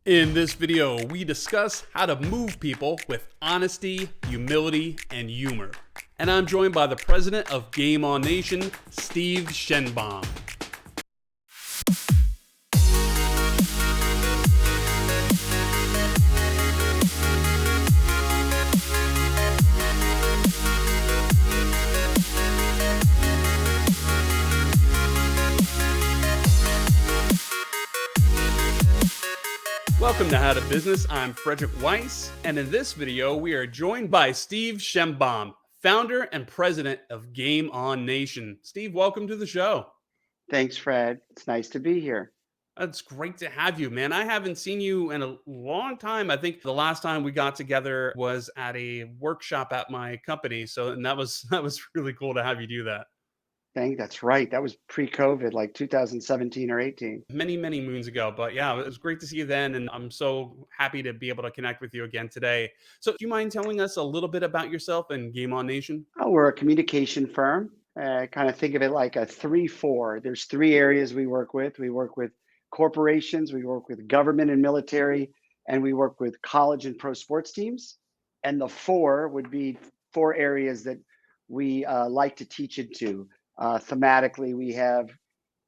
In this video, we discuss how to move people with honesty, humility, and humor. And I'm joined by the president of Game On Nation, Steve Shenbaum. Welcome to How to Business. I'm Frederick Weiss, and in this video, we are joined by Steve Shenbaum, founder and president of Game On Nation. Steve, welcome to the show. Thanks, Fred. It's nice to be here. It's great to have you, man. I haven't seen you in a long time. I think the last time we got together was at a workshop at my company. And that was that was really cool to have you do that. That's right. That was pre-COVID, like 2017 or 18. Many, many moons ago. But yeah, it was great to see you then. And I'm so happy to be able to connect with you again today. So, do you mind telling us a little bit about yourself and Game On Nation? Oh, we're a communication firm. Kind of think of it like a 3-4. There's three areas we work with. We work with corporations, we work with government and military, and we work with college and pro sports teams. And the four would be four areas that we like to teach into. Thematically, we have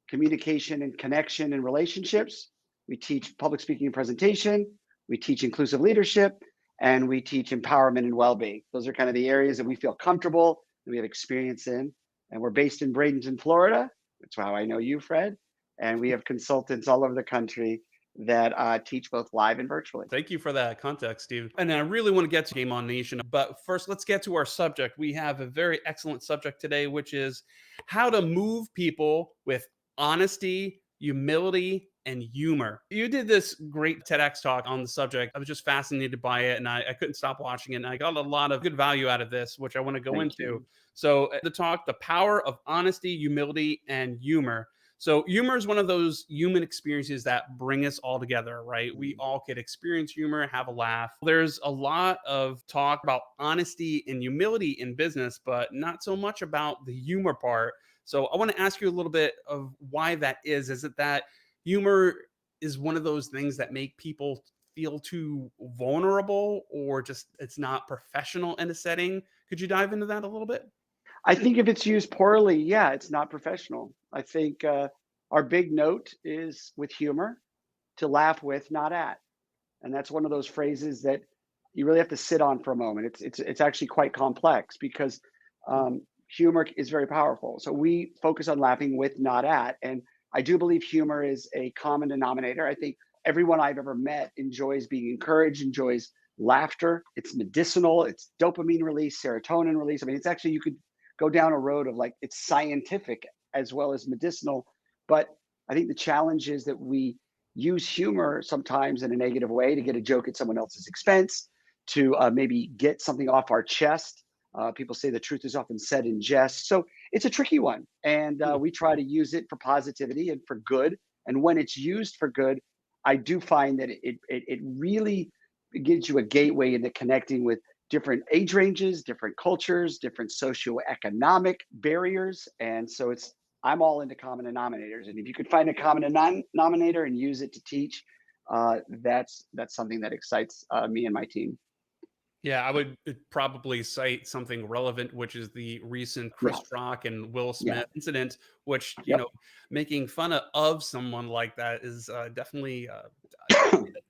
communication and connection and relationships. We teach public speaking and presentation. We teach inclusive leadership, and we teach empowerment and well-being. Those are kind of the areas that we feel comfortable and we have experience in. And we're based in Bradenton, Florida. That's how I know you, Fred. And we have consultants all over the country that teach both live and virtually. Thank you for that context, Steve. And I really want to get to Game On Nation. But first, let's get to our subject. We have a very excellent subject today, which is how to move people with honesty, humility, and humor. You did this great TEDx talk on the subject. I was just fascinated by it, and I couldn't stop watching it. And I got a lot of good value out of this, which I want to go Thank into. you. So, the talk, the power of honesty, humility, and humor. So humor is one of those human experiences that bring us all together, right? We all could experience humor, have a laugh. There's a lot of talk about honesty and humility in business, but not so much about the humor part. So I want to ask you a little bit of why that is. Is it that humor is one of those things that make people feel too vulnerable or just it's not professional in a setting? Could you dive into that a little bit? I think if it's used poorly, yeah, it's not professional. I think our big note is with humor, to laugh with, not at. And that's one of those phrases that you really have to sit on for a moment. It's actually quite complex because humor is very powerful. So we focus on laughing with, not at. And I do believe humor is a common denominator. I think everyone I've ever met enjoys being encouraged, enjoys laughter. It's medicinal. It's dopamine release, serotonin release. I mean, it's actually, you could go down a road of like, it's scientific as well as medicinal. But I think the challenge is that we use humor sometimes in a negative way to get a joke at someone else's expense, to maybe get something off our chest. People say the truth is often said in jest. So it's a tricky one. And we try to use it for positivity and for good. And when it's used for good, I do find that it really gives you a gateway into connecting with different age ranges, different cultures, different socioeconomic barriers. And so I'm all into common denominators. And if you could find a common denominator and use it to teach, that's something that excites me and my team. Yeah, I would probably cite something relevant, which is the recent Yeah, Chris Rock and Will yeah, Smith incident, which, yep, making fun of someone like that is definitely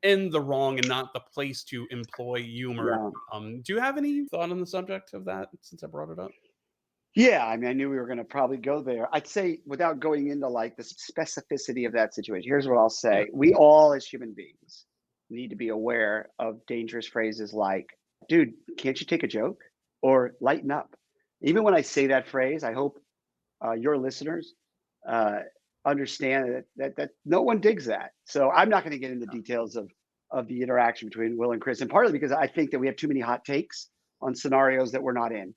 in the wrong and not the place to employ humor. yeah. Do you have any thought on the subject of that since I brought it up? Yeah, I mean, I knew we were going to probably go there. I'd say, without going into like the specificity of that situation, here's what I'll Yeah. say. We all, as human beings, need to be aware of dangerous phrases like, dude, can't you take a joke? Or lighten up. Even when I say that phrase, I hope your listeners uh, understand that no one digs that. So I'm not going to get into details of the interaction between Will and Chris, and partly because I think that we have too many hot takes on scenarios that we're not in.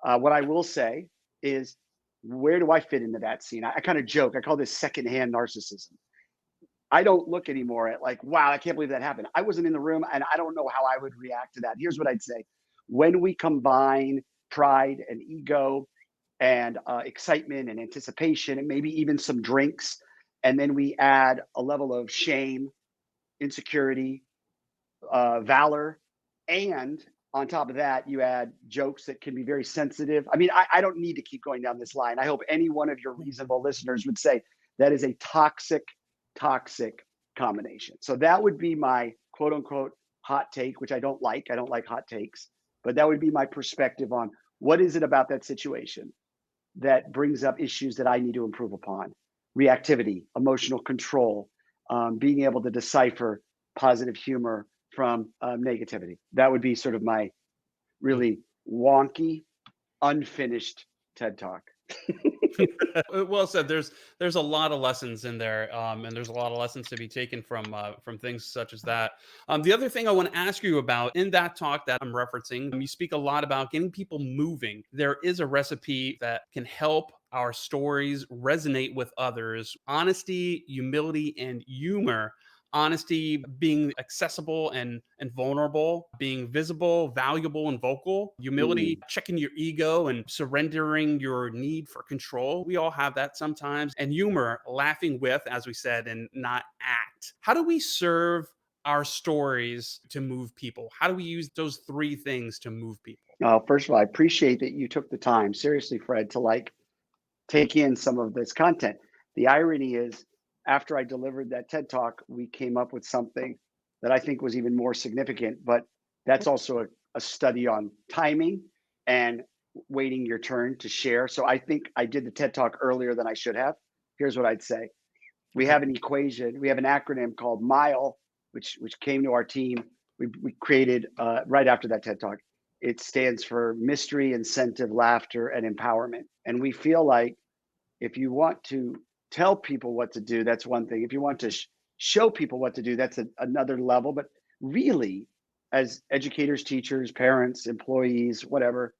What I will say is, where do I fit into that scene? I kind of joke. I call this secondhand narcissism. I don't look anymore at like, wow, I can't believe that happened. I wasn't in the room and I don't know how I would react to that. Here's what I'd say. When we combine pride and ego and excitement and anticipation and maybe even some drinks, and then we add a level of shame insecurity, valor, and on top of that, you add jokes that can be very sensitive. I mean, I don't need to keep going down this line. I hope any one of your reasonable listeners would say that is a toxic, toxic combination. So that would be my quote unquote hot take, which I don't like. I don't like hot takes, but that would be my perspective on what is it about that situation that brings up issues that I need to improve upon. Reactivity, emotional control, being able to decipher positive humor from negativity. That would be sort of my really wonky, unfinished TED talk. Well said. There's a lot of lessons in there, and there's a lot of lessons to be taken from things such as that. The other thing I want to ask you about in that talk that I'm referencing, you speak a lot about getting people moving. There is a recipe that can help our stories resonate with others: honesty, humility, and humor. Honesty, being accessible and vulnerable, being visible, valuable, and vocal. Humility, Mm. checking your ego and surrendering your need for control. We all have that sometimes. And humor, laughing with, as we said, and not at. How do we serve our stories to move people? How do we use those three things to move people? First of all, I appreciate that you took the time, seriously, Fred, to like take in some of this content. The irony is, after I delivered that TED talk, we came up with something that I think was even more significant, but that's also a study on timing and waiting your turn to share. So I think I did the TED talk earlier than I should have. Here's what I'd say. We Okay. have an equation, we have an acronym called MILE, which came to our team. We created right after that TED talk. It stands for mystery, incentive, laughter, and empowerment. And we feel like if you want to tell people what to do, that's one thing. If you want to show people what to do, that's another level. But really, as educators, teachers, parents, employees, whatever,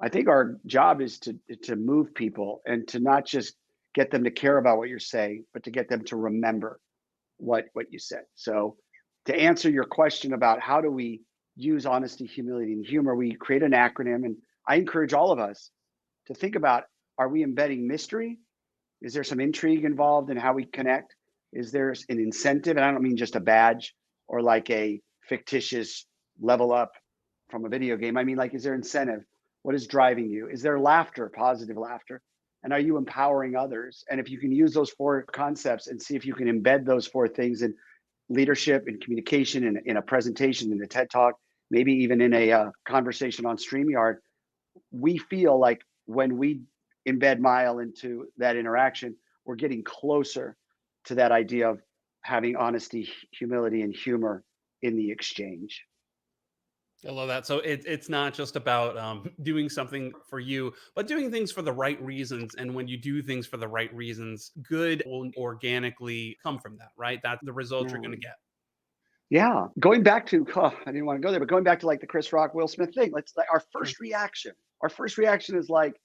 I think our job is to move people and to not just get them to care about what you're saying, but to get them to remember what you said. So to answer your question about how do we use honesty, humility, and humor, we create an acronym, and I encourage all of us to think about: are we embedding mystery? Is there some intrigue involved in how we connect? Is there an incentive? And I don't mean just a badge or like a fictitious level up from a video game. I mean, like, is there incentive? What is driving you? Is there laughter, positive laughter? And are you empowering others? And if you can use those four concepts and see if you can embed those four things in leadership and communication, in a presentation, in a TED talk, maybe even in a conversation on StreamYard, we feel like when we embed Mile into that interaction, we're getting closer to that idea of having honesty, humility, and humor in the exchange. I love that. So it's not just about doing something for you, but doing things for the right reasons. And when you do things for the right reasons, good will organically come from that, right? That's the results you're Yeah. going to get. Yeah. Going back to, I didn't want to go there, but going back to like the Chris Rock, Will Smith thing, let's like Sure. our first reaction is like,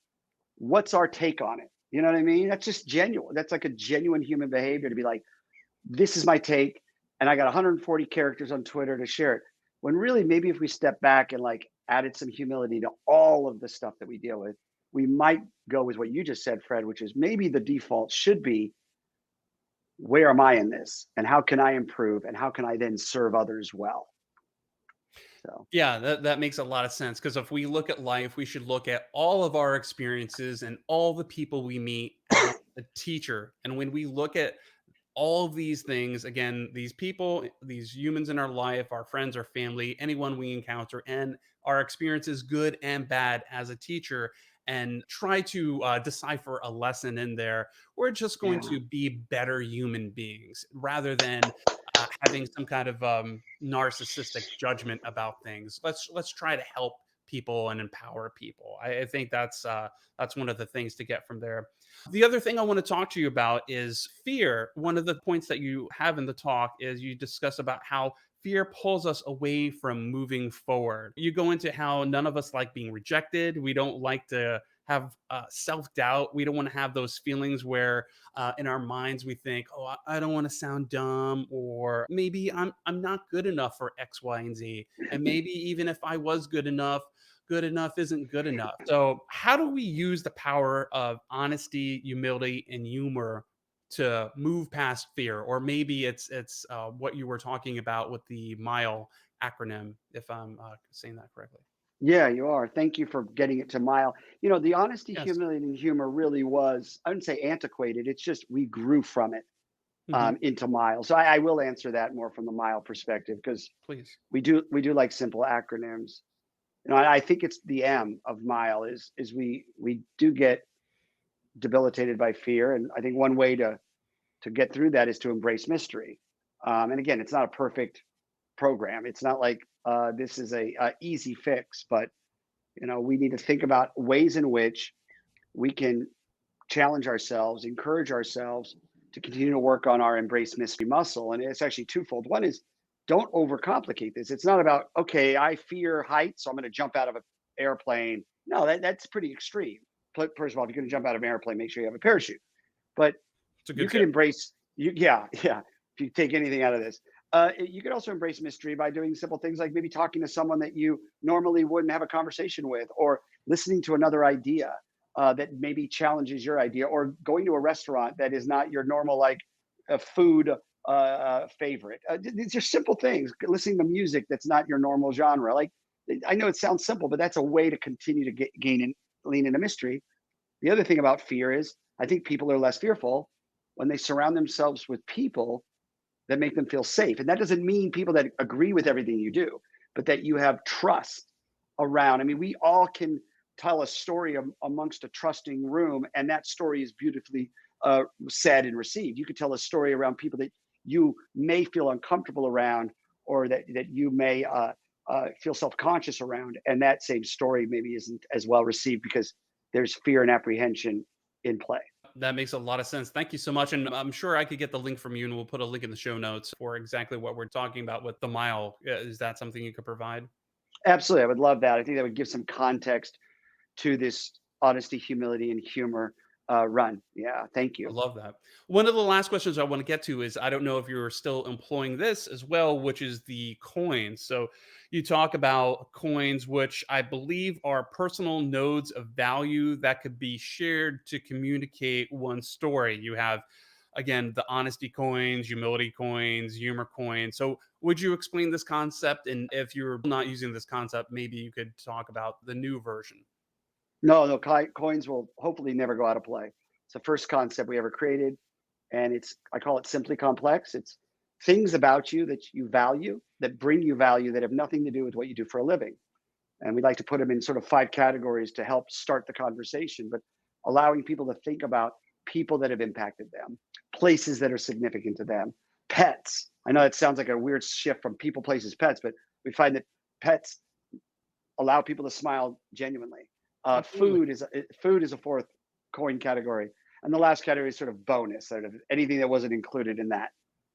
what's our take on it? You know what I mean? That's just genuine. That's like a genuine human behavior to be like, this is my take, and I got 140 characters on Twitter to share it. When really, maybe if we step back and like added some humility to all of the stuff that we deal with, we might go with what you just said, Fred, which is maybe the default should be, where am I in this? And how can I improve? And how can I then serve others well? So, Yeah, that makes a lot of sense. Because if we look at life, we should look at all of our experiences and all the people we meet as a teacher. And when we look at all of these things, again, these people, these humans in our life, our friends, our family, anyone we encounter, and our experiences, good and bad, as a teacher, and try to decipher a lesson in there, we're just going yeah. to be better human beings rather than having some kind of narcissistic judgment about things. Let's try to help people and empower people. I think that's one of the things to get from there. The other thing I want to talk to you about is fear. One of the points that you have in the talk is you discuss about how fear pulls us away from moving forward. You go into how none of us like being rejected. We don't like to have self doubt. We don't want to have those feelings where in our minds we think, "Oh, I don't want to sound dumb," or maybe I'm not good enough for X, Y, and Z. And maybe even if I was good enough isn't good enough. So, how do we use the power of honesty, humility, and humor to move past fear, or maybe it's what you were talking about with the mile acronym, if I'm saying that correctly. Yeah, you are. Thank you for getting it to mile. The honesty, Yes. humility, and humor really was, I wouldn't say antiquated. It's just we grew from it Hmm. into mile. So I will answer that more from the mile perspective because Please. we do like simple acronyms. I think it's the M of mile is we do get debilitated by fear, and I think one way to get through that is to embrace mystery. And again, it's not a perfect program. It's not like this is a easy fix, but we need to think about ways in which we can challenge ourselves, encourage ourselves to continue to work on our embrace mystery muscle. And it's actually twofold. One is don't overcomplicate this. It's not about, okay, I fear heights, so I'm going to jump out of an airplane. No, that's pretty extreme. First of all, if you're going to jump out of an airplane, make sure you have a parachute. But It's a you good can tip. embrace, yeah, yeah. If you take anything out of this, you could also embrace mystery by doing simple things like maybe talking to someone that you normally wouldn't have a conversation with, or listening to another idea that maybe challenges your idea, or going to a restaurant that is not your normal like food favorite. These are simple things. Listening to music that's not your normal genre. Like I know it sounds simple, but that's a way to continue to gain and lean into mystery. The other thing about fear is I think people are less fearful when they surround themselves with people that make them feel safe. And that doesn't mean people that agree with everything you do, but that you have trust around. I mean, we all can tell a story amongst a trusting room, and that story is beautifully said and received. You could tell a story around people that you may feel uncomfortable around, or that you may feel self-conscious around, and that same story maybe isn't as well received because there's fear and apprehension in play. That makes a lot of sense. Thank you so much. And I'm sure I could get the link from you, and we'll put a link in the show notes for exactly what we're talking about with the mile. Is that something you could provide? Absolutely, I would love that. I think that would give some context to this honesty, humility, and humor run. Yeah, thank I you. love that. One of the last questions I want to get to is, I don't know if you're still employing this as well, which is the coins. So you talk about coins, which I believe are personal nodes of value that could be shared to communicate one story. You have, again, the honesty coins, humility coins, humor coins. So would you explain this concept? And if you're not using this concept, maybe you could talk about the new version. No, no, coins will hopefully never go out of play. It's the first concept we ever created, and I call it simply complex. It's things about you that you value, that bring you value, that have nothing to do with what you do for a living. And we like to put them in sort of five categories to help start the conversation, but allowing people to think about people that have impacted them, places that are significant to them, pets. I know that sounds like a weird shift from people, places, pets, but we find that pets allow people to smile genuinely. Absolutely. Food is a fourth coin category, and the last category is sort of bonus, sort of anything that wasn't included in that.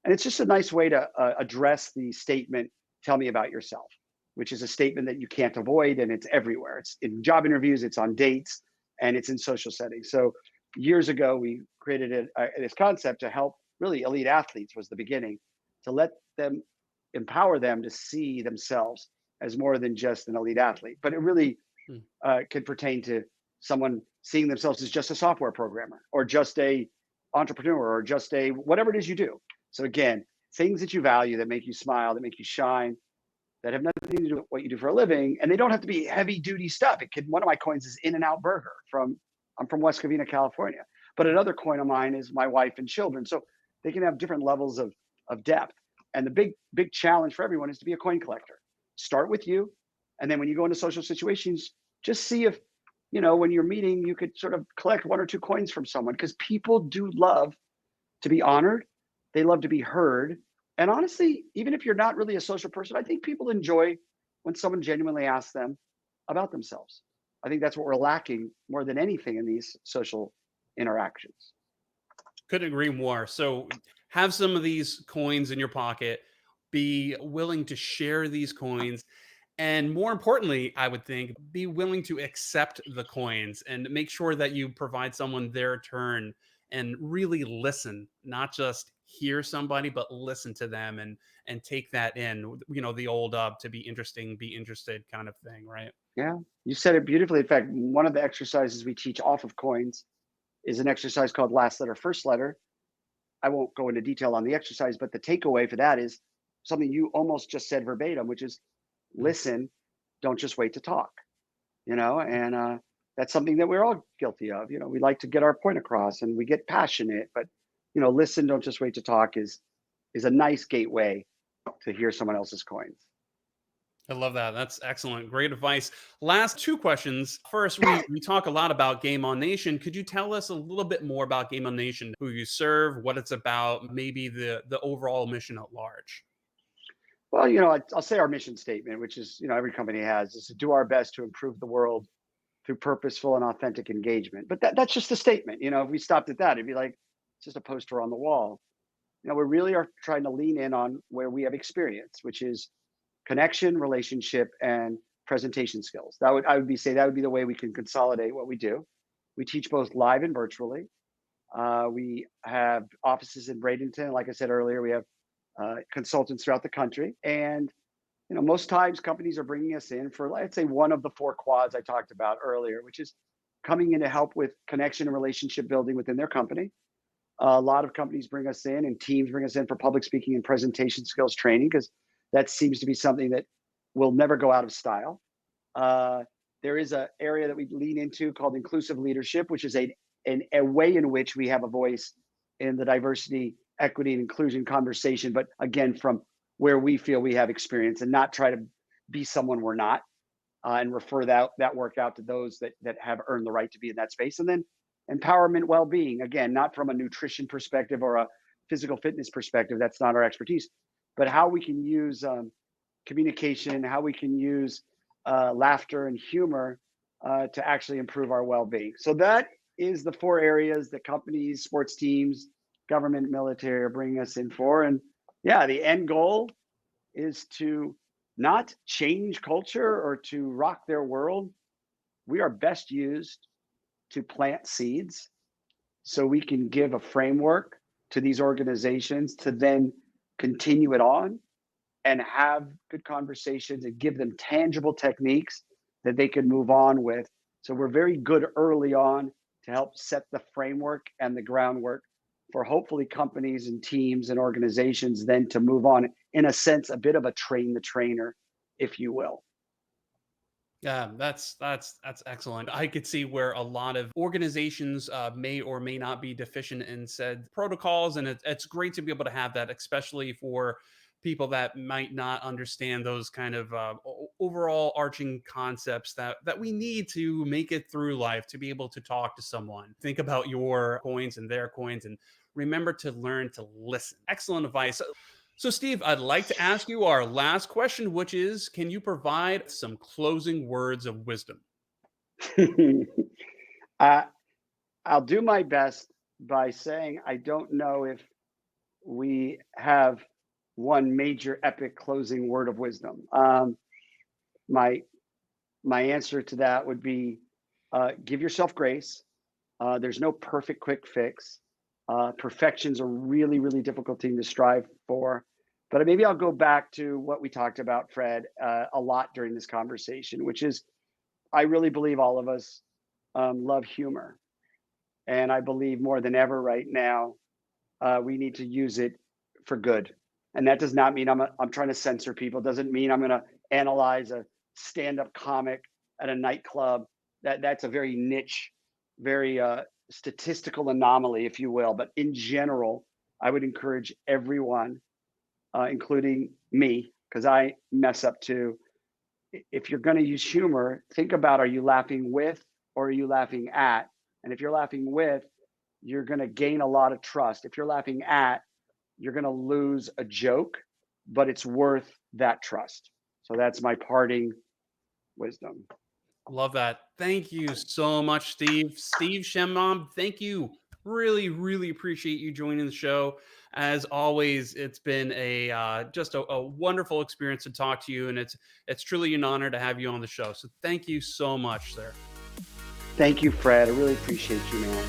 And it's just a nice way to address the statement, "Tell me about yourself," which is a statement that you can't avoid, and it's everywhere. It's in job interviews, it's on dates, and it's in social settings. So years ago, we created this concept to help really elite athletes was the beginning, to let them empower them to see themselves as more than just an elite athlete. But it really Hmm. could pertain to someone seeing themselves as just a software programmer or just a entrepreneur or just a whatever it is you do. So again, things that you value that make you smile, that make you shine, that have nothing to do with what you do for a living, and they don't have to be heavy duty stuff. It could one of my coins is In and Out Burger from I'm from West Covina, California. But another coin of mine is my wife and children. So they can have different levels of depth. And the big challenge for everyone is to be a coin collector. Start with you, and then when you go into social situations, just see if when you're meeting, you could sort of collect one or two coins from someone because people do love to be honored. They love to be heard. And honestly, even if you're not really a social person, I think people enjoy when someone genuinely asks them about themselves. I think that's what we're lacking more than anything in these social interactions. Couldn't agree more. So have some of these coins in your pocket, be willing to share these coins, and more importantly, I would think, be willing to accept the coins and make sure that you provide someone their turn, and really listen, not just hear somebody, but listen to them and take that in. The old to be interesting, be interested kind of thing, right? Yeah, you said it beautifully. In fact, one of the exercises we teach off of coins is an exercise called last letter, first letter. I won't go into detail on the exercise, but the takeaway for that is something you almost just said verbatim, which is Mm. listen, don't just wait to talk, and that's something that we're all guilty of. We like to get our point across and we get passionate, but listen, don't just wait to talk is a nice gateway to hear someone else's coins. I love that. That's excellent. Great advice. Last two questions. First, we talk a lot about Game On Nation. Could you tell us a little bit more about Game On Nation, who you serve, what it's about, maybe the overall mission at large? Well, I'll say our mission statement, which is, every company has, is to do our best to improve the world through purposeful and authentic engagement. But that's just a statement. If we stopped at that, it'd be like it's just a poster on the wall. We really are trying to lean in on where we have experience, which is connection, relationship, and presentation skills. That would be the way we can consolidate what we do. We teach both live and virtually. We have offices in Bradenton. Like I said earlier, we have consultants throughout the country, and most times companies are bringing us in for, let's say, one of the four quads I talked about earlier, which is coming in to help with connection and relationship building within their company. A lot of companies bring us in and teams bring us in for public speaking and presentation skills training because that seems to be something that will never go out of style. Uh, there is an area that we lean into called inclusive leadership, which is a way in which we have a voice in the diversity, equity, and inclusion conversation, but again, from where we feel we have experience and not try to be someone we're not, and refer that work out to those that have earned the right to be in that space. And then empowerment, well-being, again, not from a nutrition perspective or a physical fitness perspective. That's not our expertise, but how we can use communication, how we can use laughter and humor to actually improve our well-being. So that is the four areas that companies, sports teams, government, military are bringing us in for. And yeah, the end goal is to not change culture or to rock their world. We are best used to plant seeds so we can give a framework to these organizations to then continue it on and have good conversations and give them tangible techniques that they can move on with. So we're very good early on to help set the framework and the groundwork for hopefully companies and teams and organizations then to move on, in a sense, a bit of a train the trainer, if you will. Yeah, that's excellent. I could see where a lot of organizations may or may not be deficient in said protocols, and it's great to be able to have that, especially for people that might not understand those kind of overall arching concepts that we need to make it through life to be able to talk to someone. Think about your coins and their coins, and remember to learn to listen. Excellent advice. So, Steve, I'd like to ask you our last question, which is, can you provide some closing words of wisdom? uh, I'll do my best by saying I don't know if we have one major epic closing word of wisdom. My my answer to that would be give yourself grace. There's no perfect quick fix. Perfection's a really, really difficult thing to strive for. But maybe I'll go back to what we talked about, Fred, a lot during this conversation, which is I really believe all of us love humor. And I believe more than ever right now, we need to use it for good. And that does not mean I'm trying to censor people. Doesn't mean I'm going to analyze a stand-up comic at a nightclub. That's a very niche, very statistical anomaly, if you will. But in general, I would encourage everyone, including me, because I mess up too. If you're going to use humor, think about, are you laughing with or are you laughing at? And if you're laughing with, you're going to gain a lot of trust. If you're laughing at, you're going to lose a joke, but it's worth that trust. So that's my parting wisdom. Love that. Thank you so much, Steve. Steve Shenbaum, thank you. Really, really appreciate you joining the show. As always, it's been a just a wonderful experience to talk to you, and it's truly an honor to have you on the show. So thank you so much, sir. Thank you, Fred. I really appreciate you, man.